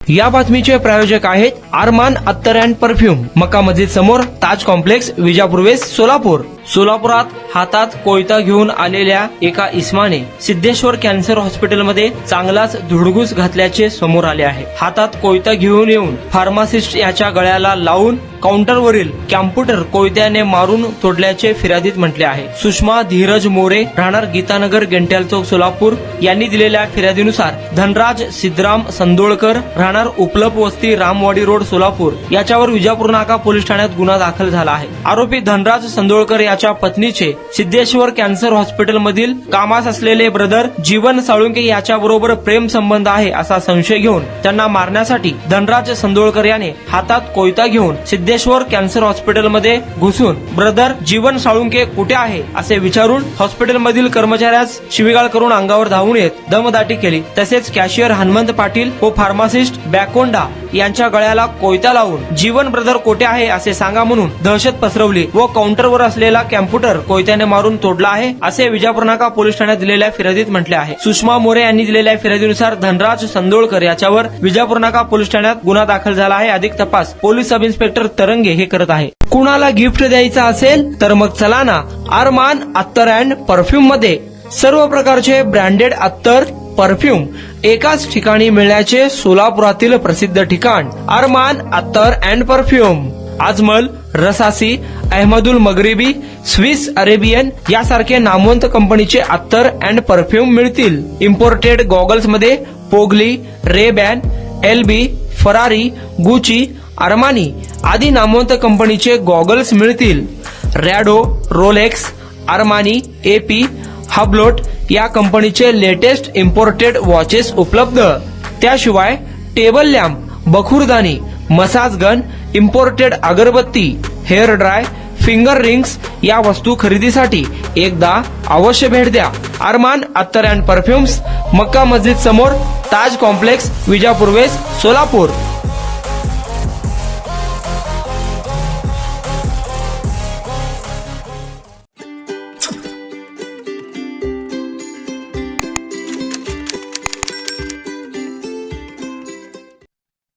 या बातमीचे प्रायोजक आहेत अरमान अत्तर अँड परफ्यूम, मक्का मस्जिद समोर, ताज कॉम्प्लेक्स, विजापूर वेस्ट, सोलापूर. सोलापुरात हातात कोयता घेऊन आलेल्या एका इस्माने सिद्धेश्वर कॅन्सर हॉस्पिटलमध्ये चांगलाच धुडगूस घातल्याचे समोर आले आहे. हातात कोयता घेऊन येऊन फार्मासिस्ट याच्या गळ्याला लावून काउंटरवरील कॅम्प्युटर कोयत्याने मारून तोडल्याचे फिर्यादीत म्हटले आहे. सुषमा धीरज मोरे, राहणार गीतानगर, गेंट्याल चौक, सोलापूर यांनी दिलेल्या फिर्यादीनुसार धनराज सिद्धराम संदोळकर, राहणार उपलप वस्ती, रामवाडी रोड, सोलापूर याच्यावर विजापूर नाका पोलीस ठाण्यात गुन्हा दाखल झाला आहे. आरोपी धनराज संदोळकर याच्या पत्नीचे सिद्धेश्वर कॅन्सर हॉस्पिटलमधील कामास असलेले ब्रदर जीवन साळुंके याच्याबरोबर प्रेम संबंध आहे असा संशय घेऊन त्यांना मारण्यासाठी धनराज संदोळकर याने हातात कोयता घेऊन सिद्धेश्वर कॅन्सर हॉस्पिटलमध्ये घुसून ब्रदर जीवन साळुंके कुठे आहे असे विचारून हॉस्पिटलमधील कर्मचाऱ्यास शिवीगाळ करून अंगावर धावून येत दमदाटी केली. तसेच कॅशियर हनुमंत पाटील व फार्मासिस्ट बॅकोंडा यांच्या गळ्याला कोयता लावून जीवन ब्रदर कोठे आहे असे सांगा म्हणून दहशत पसरवली व काउंटरवर असलेला कॅम्प्युटर कोयत्याने मारून तोडला आहे असे विजापूर नाका पोलीस ठाण्यात दिलेल्या फिर्यादीत म्हटले आहे. सुषमा मोरे यांनी दिलेल्या फिर्यादीनुसार धनराज संदोळकर याच्यावर विजापूर नाका पोलीस ठाण्यात गुन्हा दाखल झाला आहे. अधिक तपास पोलीस सब इन्स्पेक्टर तरंगे हे करत आहे. कुणाला गिफ्ट द्यायचं असेल तर मग चला ना अरमान अत्तर अँड परफ्यूम मध्ये सर्व प्रकारचे ब्रँडेड अत्तर परफ्यूम एकाच ठिकाणी मिळण्याचे सोलापुरातील प्रसिद्ध ठिकाण अरमान अत्तर and perfume. Ajmal, Rasasi, Ahmed Al Maghribi, Swiss Arabian यासारखे नामवंत कंपनीचे अत्तर अँड परफ्यूम मिळतील. इम्पोर्टेड गॉगल्स मध्ये पोगली, रेबॅन, एलबी, फरारी, गुची, अरमानी आदी नामवंत कंपनीचे गॉगल्स मिळतील. Rado, Rolex, Armani, AP, Hublot या कंपनीचे लेटेस्ट इम्पोर्टेड वॉचेस उपलब्ध. त्याशिवाय टेबल लॅम्प, बखुरदानी, मसाज गन, इम्पोर्टेड अगरबत्ती, हेअर ड्राय, फिंगर रिंग्स या वस्तू खरेदीसाठी एकदा अवश्य भेट द्या. अरमान अत्तर अँड परफ्यूम्स, मक्का मस्जिद समोर, ताज कॉम्प्लेक्स, विजापूर वेस्ट, सोलापूर.